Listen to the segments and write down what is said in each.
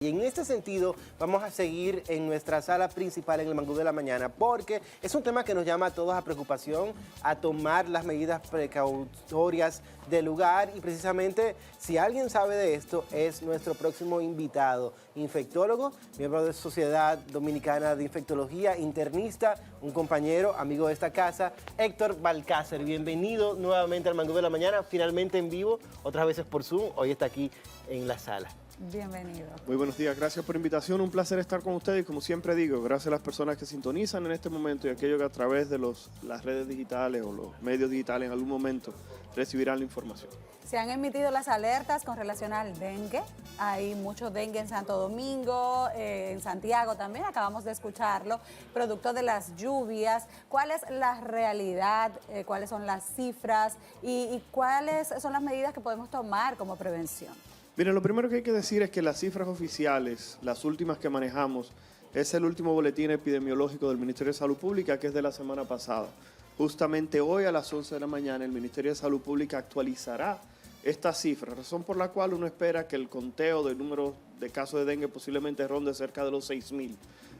Y en este sentido vamos a seguir en nuestra sala principal en el Mangú de la Mañana porque es un tema que nos llama a todos a preocupación, a tomar las medidas precautorias del lugar y precisamente si alguien sabe de esto es nuestro próximo invitado, infectólogo, miembro de Sociedad Dominicana de Infectología, internista, un compañero, amigo de esta casa, Héctor Balcácer. Bienvenido nuevamente al Mangú de la Mañana, finalmente en vivo, otras veces por Zoom, hoy está aquí en la sala. Bienvenido. Muy buenos días, gracias por la invitación, un placer estar con ustedes y como siempre digo, gracias a las personas que sintonizan en este momento y aquellos que a través de las redes digitales o los medios digitales en algún momento recibirán la información. Se han emitido las alertas con relación al dengue, hay mucho dengue en Santo Domingo, en Santiago también, acabamos de escucharlo, producto de las lluvias. ¿Cuál es la realidad, cuáles son las cifras y cuáles son las medidas que podemos tomar como prevención? Miren, lo primero que hay que decir es que las cifras oficiales, las últimas que manejamos, es el último boletín epidemiológico del Ministerio de Salud Pública, que es de la semana pasada. Justamente hoy a las 11 de la mañana el Ministerio de Salud Pública actualizará estas cifras, razón por la cual uno espera que el conteo del número de casos de dengue posiblemente ronde cerca de los 6.000.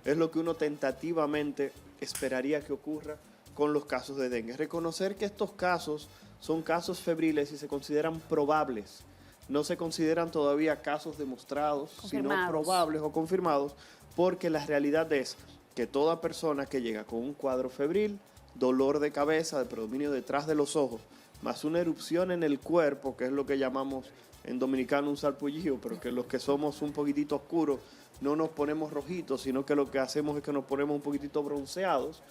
Es lo que uno tentativamente esperaría que ocurra con los casos de dengue. Reconocer que estos casos son casos febriles y se consideran probables. No se consideran todavía casos demostrados, sino probables o confirmados, porque la realidad es que toda persona que llega con un cuadro febril, dolor de cabeza, de predominio detrás de los ojos, más una erupción en el cuerpo, que es lo que llamamos en dominicano un sarpullido, pero que los que somos un poquitito oscuros no nos ponemos rojitos, sino que lo que hacemos es que nos ponemos un poquitito bronceados.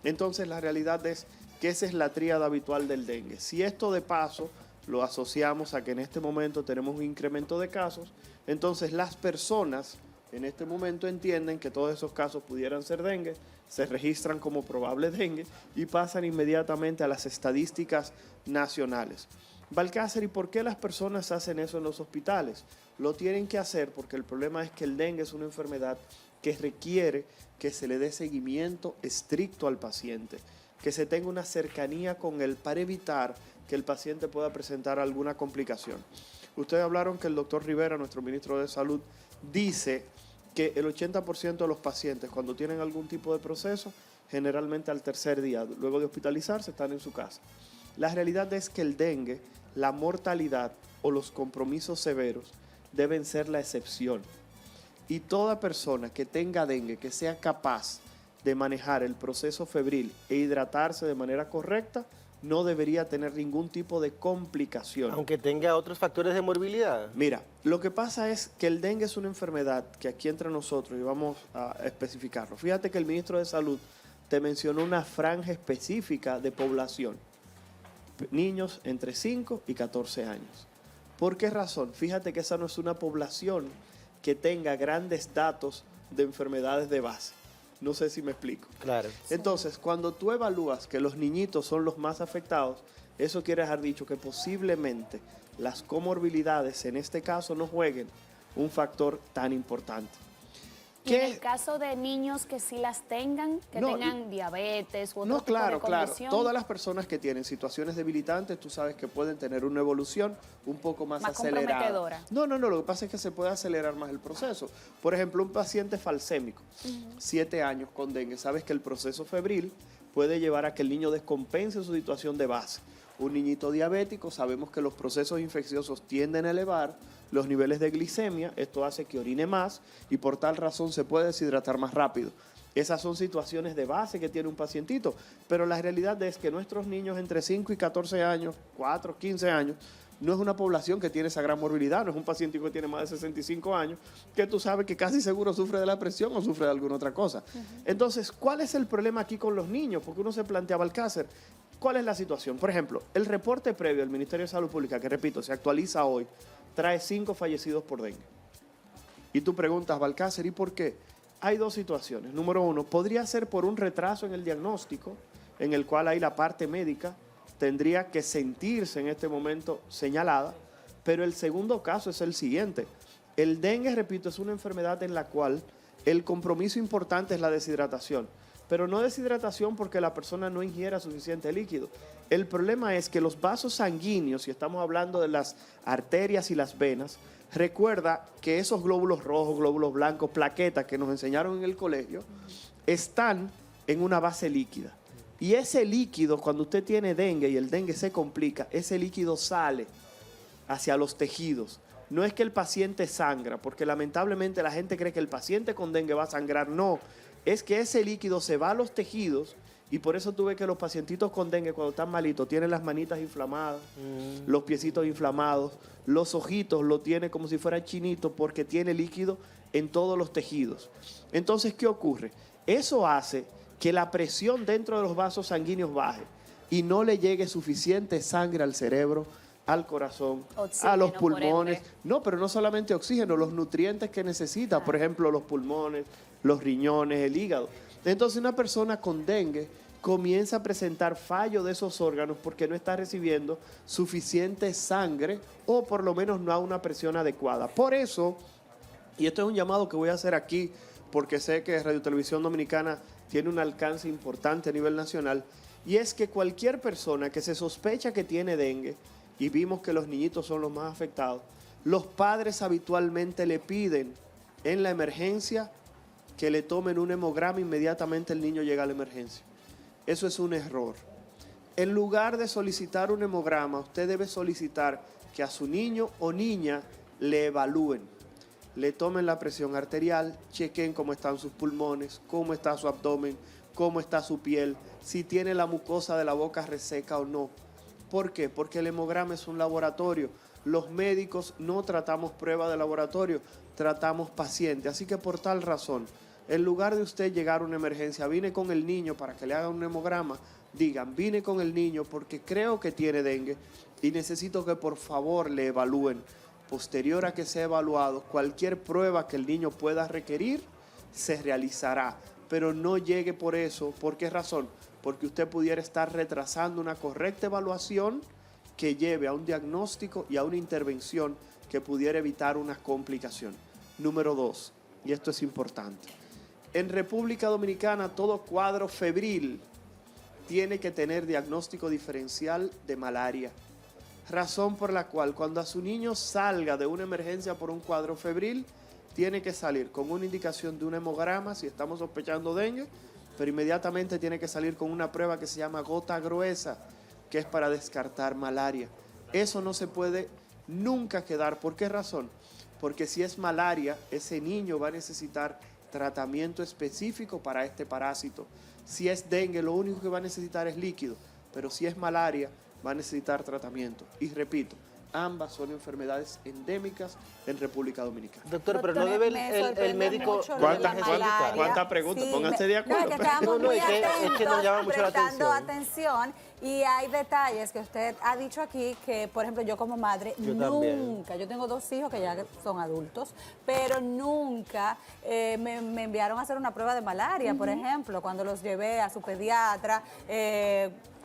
Entonces la realidad es que esa es la tríada habitual del dengue. Si esto de paso lo asociamos a que en este momento tenemos un incremento de casos, entonces las personas en este momento entienden que todos esos casos pudieran ser dengue, se registran como probable dengue y pasan inmediatamente a las estadísticas nacionales. Balcácer, ¿y por qué las personas hacen eso en los hospitales? Lo tienen que hacer porque el problema es que el dengue es una enfermedad que requiere que se le dé seguimiento estricto al paciente, que se tenga una cercanía con él para evitar que el paciente pueda presentar alguna complicación. Ustedes hablaron que el doctor Rivera, nuestro ministro de Salud, dice que el 80% de los pacientes cuando tienen algún tipo de proceso, generalmente al tercer día, luego de hospitalizarse, están en su casa. La realidad es que el dengue, la mortalidad o los compromisos severos deben ser la excepción. Y toda persona que tenga dengue, que sea capaz de manejar el proceso febril e hidratarse de manera correcta, no debería tener ningún tipo de complicación. Aunque tenga otros factores de morbilidad. Mira, lo que pasa es que el dengue es una enfermedad que aquí entre nosotros, y vamos a especificarlo, fíjate que el ministro de Salud te mencionó una franja específica de población, niños entre 5 y 14 años. ¿Por qué razón? Fíjate que esa no es una población que tenga grandes datos de enfermedades de base. No sé si me explico. Claro. Entonces, cuando tú evalúas que los niñitos son los más afectados, eso quiere dejar dicho que posiblemente las comorbilidades en este caso no jueguen un factor tan importante. Y en el caso de niños que sí las tengan, tengan diabetes u otro tipo de condición. Todas las personas que tienen situaciones debilitantes, tú sabes que pueden tener una evolución un poco más acelerada. Comprometedora. No, lo que pasa es que se puede acelerar más el proceso. Por ejemplo, un paciente falsémico, 7 años con dengue, sabes que el proceso febril puede llevar a que el niño descompense su situación de base. Un niñito diabético, sabemos que los procesos infecciosos tienden a elevar los niveles de glicemia, esto hace que orine más y por tal razón se puede deshidratar más rápido. Esas son situaciones de base que tiene un pacientito, pero la realidad es que nuestros niños entre 5 y 14 años, 4, 15 años, no es una población que tiene esa gran morbilidad, no es un paciente que tiene más de 65 años, que tú sabes que casi seguro sufre de la presión o sufre de alguna otra cosa. Entonces, ¿cuál es el problema aquí con los niños? Porque uno se planteaba Balcácer, ¿cuál es la situación? Por ejemplo, el reporte previo del Ministerio de Salud Pública, que repito, se actualiza hoy, trae 5 fallecidos por dengue. Y tú preguntas, Balcácer, ¿y por qué? Hay dos situaciones. Número uno, podría ser por un retraso en el diagnóstico, en el cual ahí la parte médica tendría que sentirse en este momento señalada, pero el segundo caso es el siguiente. El dengue, repito, es una enfermedad en la cual el compromiso importante es la deshidratación, pero no deshidratación porque la persona no ingiera suficiente líquido. El problema es que los vasos sanguíneos, si estamos hablando de las arterias y las venas, recuerda que esos glóbulos rojos, glóbulos blancos, plaquetas que nos enseñaron en el colegio, están en una base líquida. Y ese líquido, cuando usted tiene dengue y el dengue se complica, ese líquido sale hacia los tejidos. No es que el paciente sangra, porque lamentablemente la gente cree que el paciente con dengue va a sangrar. No, es que ese líquido se va a los tejidos y por eso tú ves que los pacientitos con dengue cuando están malitos tienen las manitas inflamadas, los piecitos inflamados, los ojitos lo tiene como si fuera chinito porque tiene líquido en todos los tejidos. Entonces, ¿qué ocurre? Eso hace que la presión dentro de los vasos sanguíneos baje y no le llegue suficiente sangre al cerebro, al corazón, oxígeno, a los pulmones. No, pero no solamente oxígeno, los nutrientes que necesita, por ejemplo, los pulmones, los riñones, el hígado. Entonces, una persona con dengue comienza a presentar fallo de esos órganos porque no está recibiendo suficiente sangre o por lo menos no a una presión adecuada. Por eso, y esto es un llamado que voy a hacer aquí porque sé que Radio Televisión Dominicana tiene un alcance importante a nivel nacional, y es que cualquier persona que se sospecha que tiene dengue, y vimos que los niñitos son los más afectados, los padres habitualmente le piden en la emergencia que le tomen un hemograma, inmediatamente el niño llega a la emergencia. Eso es un error. En lugar de solicitar un hemograma, usted debe solicitar que a su niño o niña le evalúen, le tomen la presión arterial, chequen cómo están sus pulmones, cómo está su abdomen, cómo está su piel, si tiene la mucosa de la boca reseca o no. ¿Por qué? Porque el hemograma es un laboratorio. Los médicos no tratamos pruebas de laboratorio, tratamos pacientes. Así que por tal razón, en lugar de usted llegar a una emergencia, vine con el niño para que le hagan un hemograma, digan, vine con el niño porque creo que tiene dengue y necesito que por favor le evalúen. Posterior a que sea evaluado, cualquier prueba que el niño pueda requerir se realizará, pero no llegue por eso. ¿Por qué razón? Porque usted pudiera estar retrasando una correcta evaluación que lleve a un diagnóstico y a una intervención que pudiera evitar una complicación. Número 2, y esto es importante, en República Dominicana todo cuadro febril tiene que tener diagnóstico diferencial de malaria, razón por la cual cuando a su niño salga de una emergencia por un cuadro febril, tiene que salir con una indicación de un hemograma si estamos sospechando dengue, pero inmediatamente tiene que salir con una prueba que se llama gota gruesa, que es para descartar malaria. Eso no se puede nunca quedar. ¿Por qué razón? Porque si es malaria, ese niño va a necesitar tratamiento específico para este parásito. Si es dengue, lo único que va a necesitar es líquido, pero si es malaria, va a necesitar tratamiento. Y repito, ambas son enfermedades endémicas en República Dominicana. Doctor, pero no debe el médico... ¿Cuántas preguntas? Sí, pónganse de acuerdo. No, es que estamos muy es que nos llama mucho la prestando atención. Y hay detalles que usted ha dicho aquí que, por ejemplo, yo como madre nunca, yo tengo 2 hijos que ya son adultos, pero nunca me enviaron a hacer una prueba de malaria, por ejemplo, cuando los llevé a su pediatra.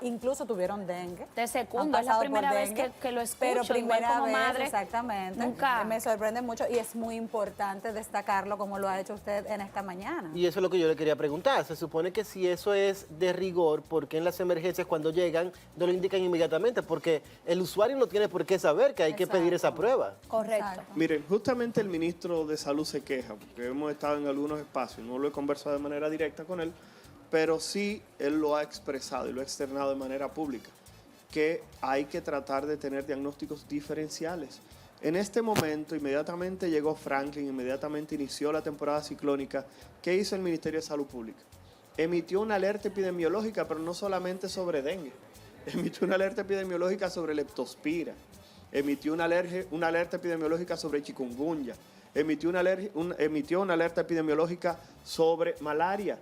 Incluso tuvieron dengue. De segundo, es la primera vez que lo escucho. Pero primera como vez, madre, exactamente. Nunca. Me sorprende mucho y es muy importante destacarlo como lo ha hecho usted en esta mañana. Y eso es lo que yo le quería preguntar. Se supone que si eso es de rigor, ¿por qué en las emergencias cuando llegan no lo indican inmediatamente? Porque el usuario no tiene por qué saber que hay que pedir esa prueba. Correcto. Exacto. Miren, justamente el ministro de Salud se queja, porque hemos estado en algunos espacios, no lo he conversado de manera directa con él, pero sí él lo ha expresado y lo ha externado de manera pública, que hay que tratar de tener diagnósticos diferenciales. En este momento, inmediatamente llegó Franklin, inmediatamente inició la temporada ciclónica. ¿Qué hizo el Ministerio de Salud Pública? Emitió una alerta epidemiológica, pero no solamente sobre dengue. Emitió una alerta epidemiológica sobre leptospira. Emitió una alerta epidemiológica sobre chikungunya. Emitió una alerta epidemiológica sobre malaria.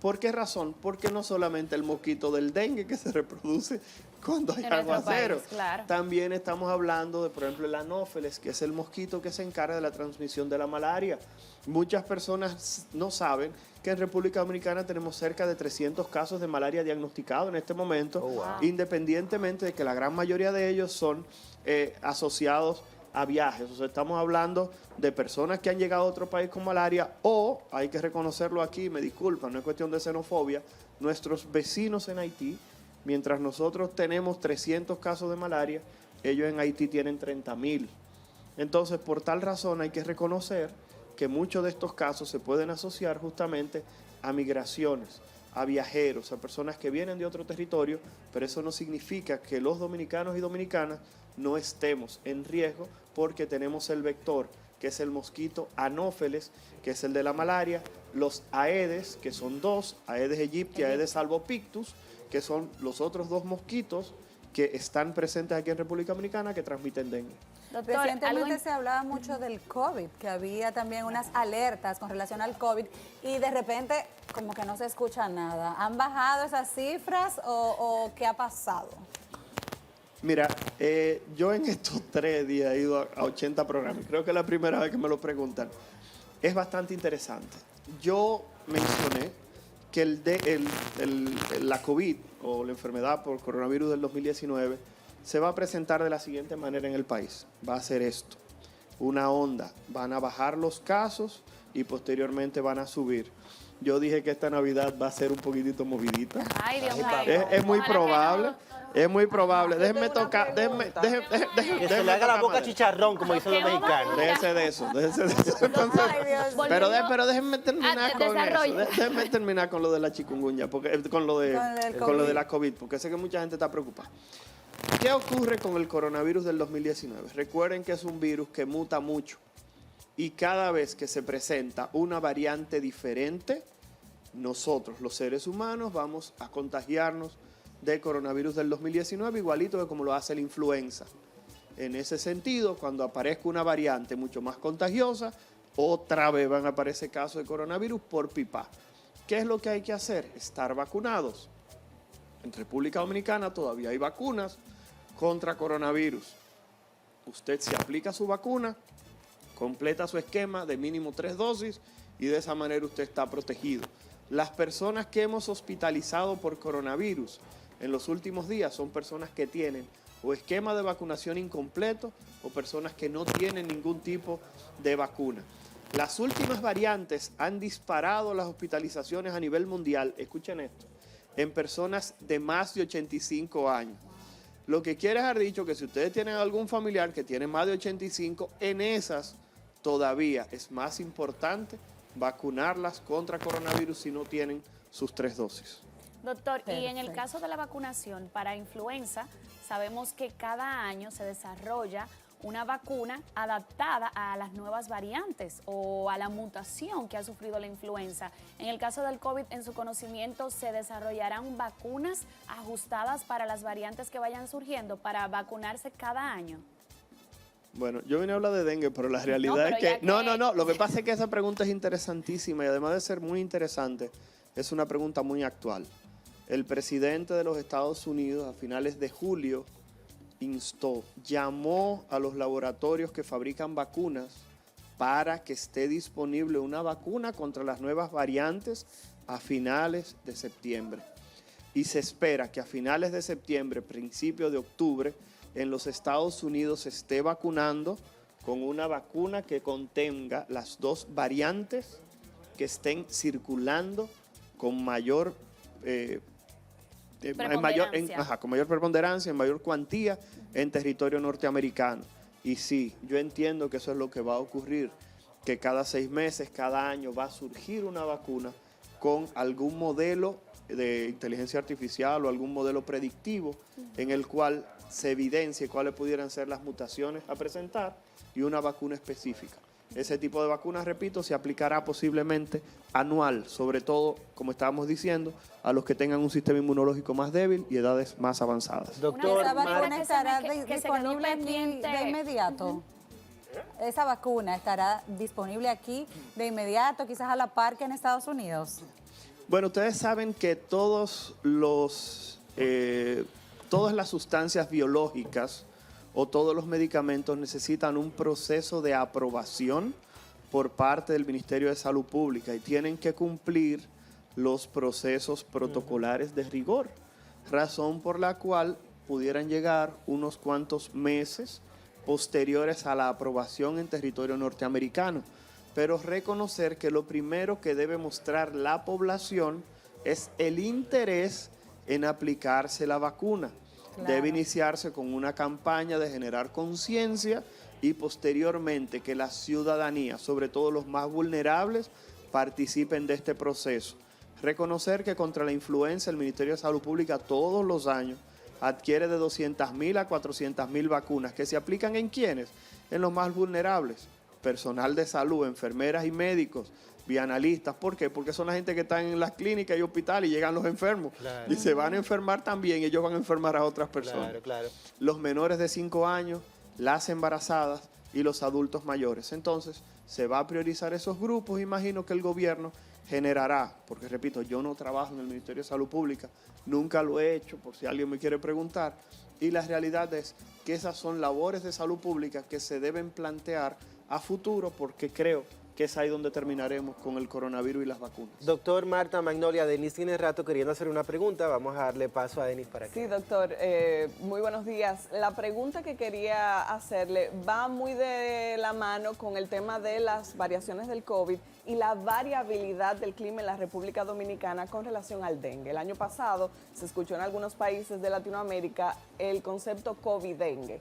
¿Por qué razón? Porque no solamente el mosquito del dengue que se reproduce cuando hay aguacero. Claro. También estamos hablando de, por ejemplo, el anófeles, que es el mosquito que se encarga de la transmisión de la malaria. Muchas personas no saben que en República Dominicana tenemos cerca de 300 casos de malaria diagnosticados en este momento, independientemente de que la gran mayoría de ellos son asociados a viajes. O sea, estamos hablando de personas que han llegado a otro país con malaria o, hay que reconocerlo aquí, me disculpan, no es cuestión de xenofobia, nuestros vecinos en Haití, mientras nosotros tenemos 300 casos de malaria, ellos en Haití tienen 30,000. Entonces, por tal razón hay que reconocer que muchos de estos casos se pueden asociar justamente a migraciones, a viajeros, a personas que vienen de otro territorio, pero eso no significa que los dominicanos y dominicanas no estemos en riesgo porque tenemos el vector, que es el mosquito Anófeles, que es el de la malaria, los Aedes, que son dos, Aedes aegypti, Aedes albopictus, que son los otros dos mosquitos que están presentes aquí en República Dominicana que transmiten dengue. Doctor, recientemente se hablaba mucho del COVID, que había también unas alertas con relación al COVID y de repente como que no se escucha nada. ¿Han bajado esas cifras o qué ha pasado? Mira, yo en estos 3 días he ido a 80 programas. Creo que es la primera vez que me lo preguntan. Es bastante interesante. Yo mencioné que la COVID o la enfermedad por coronavirus del 2019 se va a presentar de la siguiente manera en el país. Va a ser esto, una onda. Van a bajar los casos y posteriormente van a subir. Yo dije que esta Navidad va a ser un poquitito movidita. Ay, Dios mío. Es muy probable. Es muy probable. Déjenme tocar. Que se le haga la boca chicharrón, como dicen los mexicanos. Déjense de eso. Entonces, pero déjenme terminar con eso. Déjenme terminar con lo de la chikungunya, con lo de la COVID, porque sé que mucha gente está preocupada. ¿Qué ocurre con el coronavirus del 2019? Recuerden que es un virus que muta mucho y cada vez que se presenta una variante diferente, nosotros, los seres humanos, vamos a contagiarnos del coronavirus del 2019, igualito que como lo hace la influenza. En ese sentido, cuando aparezca una variante mucho más contagiosa, otra vez van a aparecer casos de coronavirus por pipa. ¿Qué es lo que hay que hacer? Estar vacunados. En República Dominicana todavía hay vacunas contra coronavirus. Usted se aplica su vacuna, completa su esquema de mínimo 3 dosis y de esa manera usted está protegido. Las personas que hemos hospitalizado por coronavirus en los últimos días son personas que tienen o esquema de vacunación incompleto o personas que no tienen ningún tipo de vacuna. Las últimas variantes han disparado las hospitalizaciones a nivel mundial, escuchen esto, en personas de más de 85 años. Lo que quiere dejar dicho que si ustedes tienen algún familiar que tiene más de 85, en esas todavía es más importante vacunarlas contra coronavirus si no tienen sus 3 dosis. Doctor, y en el caso de la vacunación para influenza, sabemos que cada año se desarrolla una vacuna adaptada a las nuevas variantes o a la mutación que ha sufrido la influenza. En el caso del COVID, en su conocimiento, ¿se desarrollarán vacunas ajustadas para las variantes que vayan surgiendo para vacunarse cada año? Bueno, yo vine a hablar de dengue, pero la realidad es que... No, lo que pasa es que esa pregunta es interesantísima y además de ser muy interesante, es una pregunta muy actual. El presidente de los Estados Unidos a finales de julio llamó a los laboratorios que fabrican vacunas para que esté disponible una vacuna contra las nuevas variantes a finales de septiembre. Y se espera que a finales de septiembre, principios de octubre, en los Estados Unidos se esté vacunando con una vacuna que contenga las 2 variantes que estén circulando con mayor con mayor preponderancia, en mayor cuantía en territorio norteamericano. Y sí, yo entiendo que eso es lo que va a ocurrir, que cada 6 meses, cada año va a surgir una vacuna con algún modelo de inteligencia artificial o algún modelo predictivo en el cual se evidencie cuáles pudieran ser las mutaciones a presentar y una vacuna específica. Ese tipo de vacunas, repito, se aplicará posiblemente anual, sobre todo, como estábamos diciendo, a los que tengan un sistema inmunológico más débil y edades más avanzadas. Doctor, ¿esa vacuna estará disponible aquí de inmediato? ¿Esa vacuna estará disponible aquí de inmediato, quizás a la par que en Estados Unidos? Bueno, ustedes saben que todas las sustancias biológicas o todos los medicamentos necesitan un proceso de aprobación por parte del Ministerio de Salud Pública y tienen que cumplir los procesos protocolares de rigor, razón por la cual pudieran llegar unos cuantos meses posteriores a la aprobación en territorio norteamericano, pero reconocer que lo primero que debe mostrar la población es el interés en aplicarse la vacuna. Claro. Debe iniciarse con una campaña de generar conciencia y posteriormente que la ciudadanía, sobre todo los más vulnerables, participen de este proceso. Reconocer que contra la influenza el Ministerio de Salud Pública todos los años adquiere de 200.000 a 400.000 vacunas que se aplican ¿en quiénes? En los más vulnerables, personal de salud, enfermeras y médicos, bianalistas. ¿Por qué? Porque son la gente que está en las clínicas y hospitales y llegan los enfermos. Claro. Y se van a enfermar también, ellos van a enfermar a otras personas. Claro, claro. Los menores de 5 años, las embarazadas y los adultos mayores. Entonces, se va a priorizar esos grupos. Imagino que el gobierno generará, porque repito, yo no trabajo en el Ministerio de Salud Pública, nunca lo he hecho, por si alguien me quiere preguntar, y la realidad es que esas son labores de salud pública que se deben plantear a futuro, porque creo que es ahí donde terminaremos con el coronavirus y las vacunas. Doctor Marta Magnolia, Denis tiene rato queriendo hacer una pregunta. Vamos a darle paso a Denis para que... Sí, doctor, muy buenos días. La pregunta que quería hacerle va muy de la mano con el tema de las variaciones del COVID y la variabilidad del clima en la República Dominicana con relación al dengue. El año pasado se escuchó en algunos países de Latinoamérica el concepto COVID-dengue.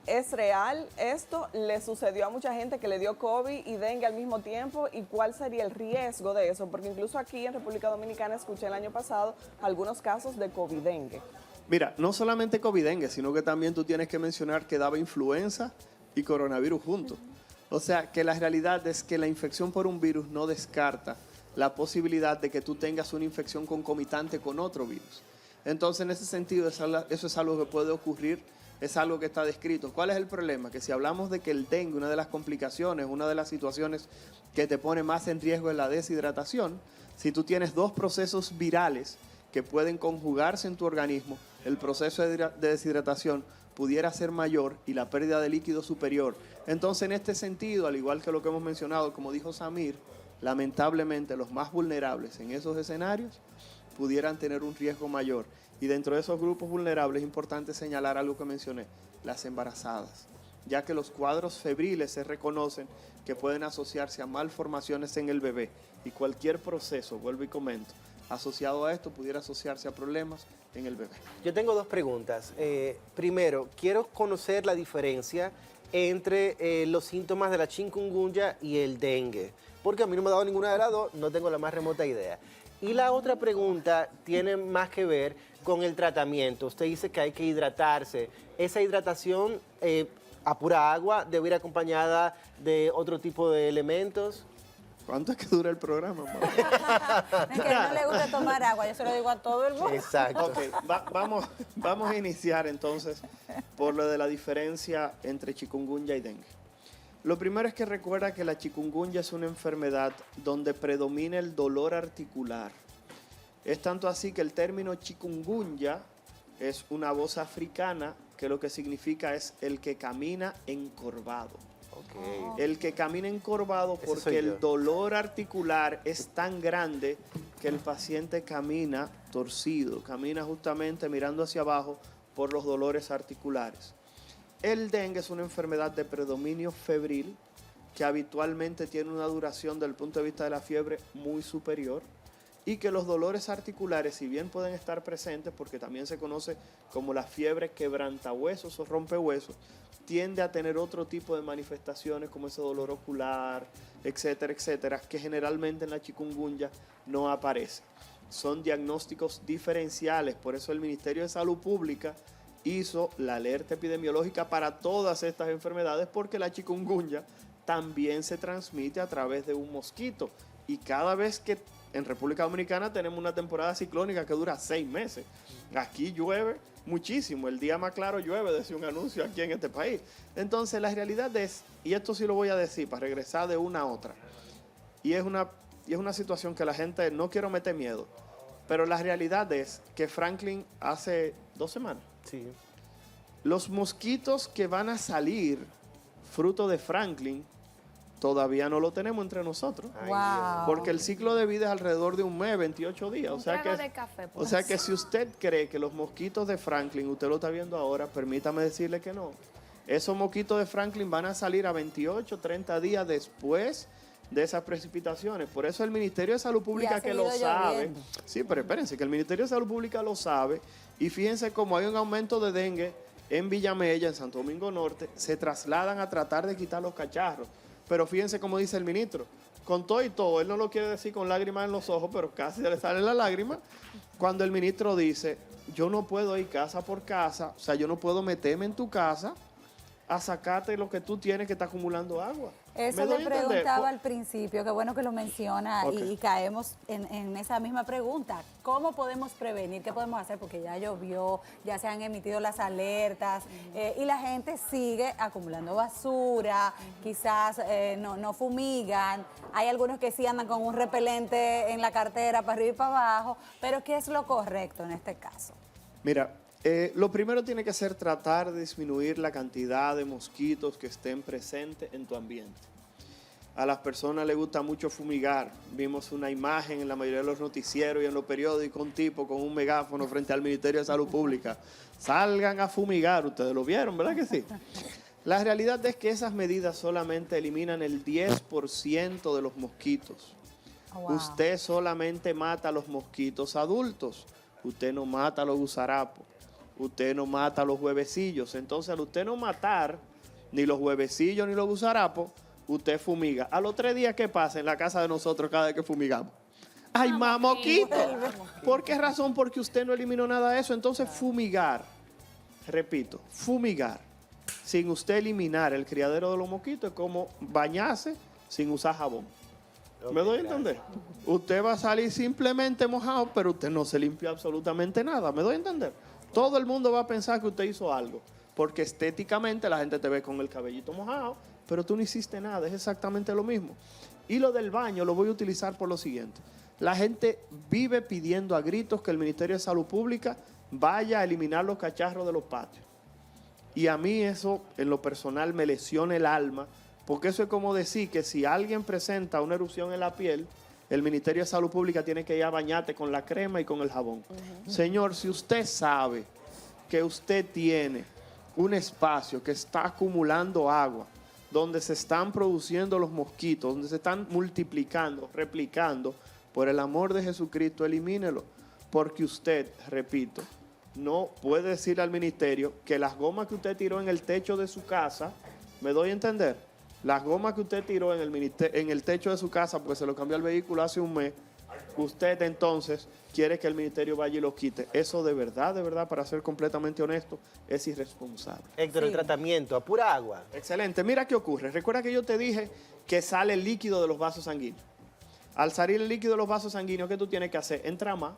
¿Es real esto? ¿Le sucedió a mucha gente que le dio COVID y dengue al mismo tiempo? ¿Y cuál sería el riesgo de eso? Porque incluso aquí en República Dominicana escuché el año pasado algunos casos de COVID-dengue. Mira, no solamente COVID-dengue, sino que también tú tienes que mencionar que daba influenza y coronavirus juntos. O sea, que la realidad es que la infección por un virus no descarta la posibilidad de que tú tengas una infección concomitante con otro virus. Entonces, en ese sentido, eso es algo que puede ocurrir, es algo que está descrito. ¿Cuál es el problema? Que si hablamos de que el dengue, una de las complicaciones, una de las situaciones que te pone más en riesgo es la deshidratación, si tú tienes dos procesos virales que pueden conjugarse en tu organismo, el proceso de deshidratación pudiera ser mayor y la pérdida de líquido superior. Entonces, en este sentido, al igual que lo que hemos mencionado, como dijo Samir, lamentablemente los más vulnerables en esos escenarios pudieran tener un riesgo mayor. Y dentro de esos grupos vulnerables es importante señalar algo que mencioné, las embarazadas, ya que los cuadros febriles se reconocen que pueden asociarse a malformaciones en el bebé y cualquier proceso, vuelvo y comento, asociado a esto pudiera asociarse a problemas en el bebé. Yo tengo dos preguntas. Primero, quiero conocer la diferencia entre los síntomas de la chikungunya y el dengue, porque a mí no me ha dado ninguna de las dos, no tengo la más remota idea. Y la otra pregunta tiene más que ver con el tratamiento. Usted dice que hay que hidratarse. ¿Esa hidratación a pura agua debe ir acompañada de otro tipo de elementos? ¿Cuánto es que dura el programa, mamá? Es que no le gusta tomar agua, yo se lo digo a todo el mundo. Exacto. Ok, vamos a iniciar entonces por lo de la diferencia entre chikungunya y dengue. Lo primero es que recuerda que la chikungunya es una enfermedad donde predomina el dolor articular. Es tanto así que el término chikungunya es una voz africana que lo que significa es el que camina encorvado. Ok. El que camina encorvado Ese soy porque yo. el dolor articular es tan grande que el paciente camina torcido, camina justamente mirando hacia abajo por los dolores articulares. El dengue es una enfermedad de predominio febril que habitualmente tiene una duración desde el punto de vista de la fiebre muy superior y que los dolores articulares, si bien pueden estar presentes, porque también se conoce como la fiebre quebrantahuesos o rompehuesos, tiende a tener otro tipo de manifestaciones como ese dolor ocular, etcétera, etcétera, que generalmente en la chikungunya no aparece. Son diagnósticos diferenciales, por eso el Ministerio de Salud Pública hizo la alerta epidemiológica para todas estas enfermedades, porque la chikungunya también se transmite a través de un mosquito. Y cada vez que en República Dominicana tenemos una temporada ciclónica que dura 6 meses. Aquí llueve muchísimo, el día más claro llueve, decía un anuncio aquí en este país. Entonces la realidad es, y esto sí lo voy a decir para regresar de una a otra, y es una situación que la gente, no quiero meter miedo, pero la realidad es que Franklin hace 2 semanas, Sí. los mosquitos que van a salir fruto de Franklin todavía no lo tenemos entre nosotros. Ay, Wow. Porque el ciclo de vida es alrededor de un mes, 28 días. Un O sea, trago que, de café, o sea que si usted cree que los mosquitos de Franklin, usted lo está viendo ahora, permítame decirle que no. Esos mosquitos de Franklin van a salir a 28, 30 días después de esas precipitaciones. Por eso el Ministerio de Salud Pública, que lo sabe, lloviendo. sí, pero espérense, que el Ministerio de Salud Pública lo sabe, y fíjense cómo hay un aumento de dengue en Villamella, en Santo Domingo Norte, se trasladan a tratar de quitar los cacharros. Pero fíjense cómo dice el ministro, con todo y todo, él no lo quiere decir con lágrimas en los ojos, pero casi se le salen las lágrimas, cuando el ministro dice, yo no puedo ir casa por casa, o sea, yo no puedo meterme en tu casa a sacarte lo que tú tienes que está acumulando agua. Eso ¿Me le doy a entender? preguntaba al principio, qué bueno que lo menciona Ok. y caemos en esa misma pregunta. ¿Cómo podemos prevenir? ¿Qué podemos hacer? Porque ya llovió, ya se han emitido las alertas y la gente sigue acumulando basura, quizás no fumigan. Hay algunos que sí andan con un repelente en la cartera para arriba y para abajo, pero ¿qué es lo correcto en este caso? Mira, lo primero tiene que ser tratar de disminuir la cantidad de mosquitos que estén presentes en tu ambiente. A las personas les gusta mucho fumigar. Vimos una imagen en la mayoría de los noticieros y en los periódicos, un tipo con un megáfono frente al Ministerio de Salud Pública. Salgan a fumigar, ustedes lo vieron, ¿verdad que sí? La realidad es que esas medidas solamente eliminan el 10% de los mosquitos. Wow. Usted solamente mata a los mosquitos adultos. Usted no mata a los gusarapos. Usted no mata a los huevecillos. Entonces, al usted no matar ni los huevecillos ni los gusarapos, usted fumiga. A los 3 días que pasa en la casa de nosotros cada vez que fumigamos. ¡Ay, más mosquito! ¿Por qué razón? Porque usted no eliminó nada de eso. Entonces, fumigar, repito, fumigar, sin usted eliminar el criadero de los mosquitos, es como bañarse sin usar jabón. ¿Me doy a entender? Usted va a salir simplemente mojado, pero usted no se limpió absolutamente nada. ¿Me doy a entender? Todo el mundo va a pensar que usted hizo algo, porque estéticamente la gente te ve con el cabellito mojado, pero tú no hiciste nada, es exactamente lo mismo. Y lo del baño lo voy a utilizar por lo siguiente. La gente vive pidiendo a gritos que el Ministerio de Salud Pública vaya a eliminar los cacharros de los patios. Y a mí eso, en lo personal, me lesiona el alma, porque eso es como decir que si alguien presenta una erupción en la piel, el Ministerio de Salud Pública tiene que ir a bañarte con la crema y con el jabón. Señor, si usted sabe que usted tiene un espacio que está acumulando agua, donde se están produciendo los mosquitos, donde se están multiplicando, replicando, por el amor de Jesucristo, elimínelo. Porque usted, repito, no puede decirle al ministerio que las gomas que usted tiró en el techo de su casa, ¿me doy a entender? Las gomas que usted tiró en el techo de su casa porque se lo cambió el vehículo hace un mes, usted entonces quiere que el ministerio vaya y lo quite. Eso de verdad, para ser completamente honesto, es irresponsable. Héctor, el tratamiento a pura agua. Excelente. Mira qué ocurre. Recuerda que yo te dije que sale el líquido de los vasos sanguíneos. Al salir el líquido de los vasos sanguíneos, ¿qué tú tienes que hacer? Entramar.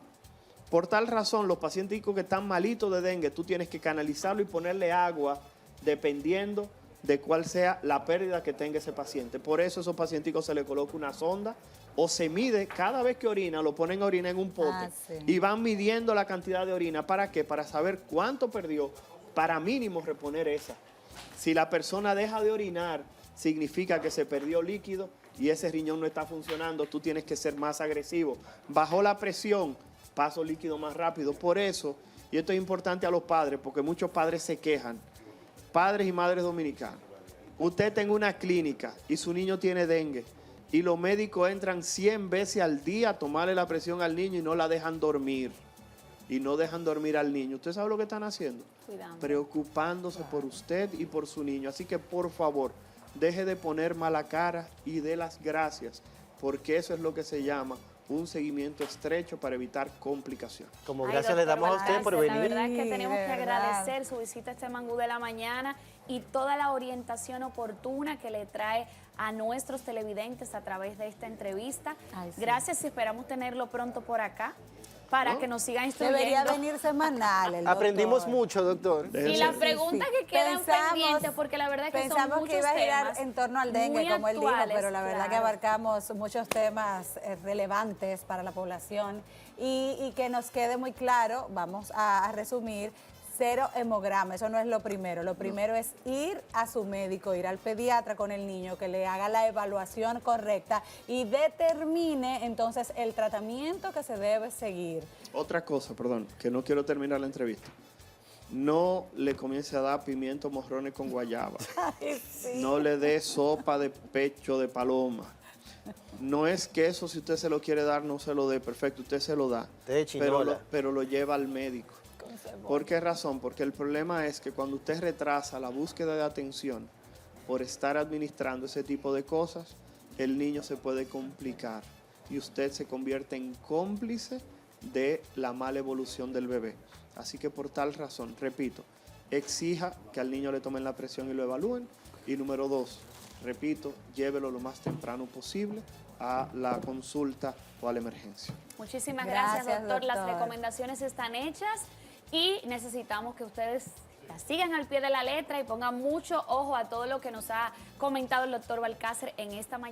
Por tal razón, los pacientes que están malitos de dengue, tú tienes que canalizarlo y ponerle agua dependiendo de cuál sea la pérdida que tenga ese paciente. Por eso a esos pacienticos se le coloca una sonda o se mide cada vez que orina, lo ponen a orinar en un pote y van midiendo la cantidad de orina. ¿Para qué? Para saber cuánto perdió, para mínimo reponer esa. Si la persona deja de orinar, significa que se perdió líquido y ese riñón no está funcionando, tú tienes que ser más agresivo. Bajó la presión, paso líquido más rápido. Por eso, y esto es importante a los padres, porque muchos padres se quejan, padres y madres dominicanos. Usted tenga una clínica y su niño tiene dengue y los médicos entran 100 veces al día a tomarle la presión al niño y no la dejan dormir. Y no dejan dormir al niño. ¿Usted sabe lo que están haciendo? Cuidando. Preocupándose por usted y por su niño. Así que, por favor, deje de poner mala cara y dé las gracias, porque eso es lo que se llama un seguimiento estrecho para evitar complicaciones. Como Ay, gracias le doctor, damos a usted por gracias. venir. La verdad es que tenemos que verdad. agradecer su visita a este Mangú de la Mañana y toda la orientación oportuna que le trae a nuestros televidentes a través de esta entrevista. Ay, sí. Gracias y esperamos tenerlo pronto por acá para que nos siga instruyendo. Debería venir semanal el Aprendimos doctor. mucho, doctor. Y las preguntas que quedan Pensamos- pendientes, porque la verdad es que son Pensamos muchos que iba a girar temas en torno al dengue, muy como él dijo, actuales, pero la verdad que claro. abarcamos muchos temas relevantes para la población y que nos quede muy claro, vamos a resumir, 0 hemograma, eso no es lo primero. Lo primero es ir a su médico, ir al pediatra con el niño, que le haga la evaluación correcta y determine entonces el tratamiento que se debe seguir. Otra cosa, perdón, que no quiero terminar la entrevista. no le comience a dar pimiento morrones con guayaba. No le dé sopa de pecho de paloma. No es que eso, si usted se lo quiere dar, no se lo dé, perfecto, usted se lo da. De chinola. Pero lo lleva al médico. ¿Por qué razón? Porque el problema es que cuando usted retrasa la búsqueda de atención por estar administrando ese tipo de cosas, el niño se puede complicar y usted se convierte en cómplice de la mala evolución del bebé. Así que por tal razón, repito, exija que al niño le tomen la presión y lo evalúen. Y número 2, repito, llévelo lo más temprano posible a la consulta o a la emergencia. Muchísimas gracias, doctor. Las doctor. recomendaciones están hechas y necesitamos que ustedes la sigan al pie de la letra y pongan mucho ojo a todo lo que nos ha comentado el doctor Balcácer en esta mañana.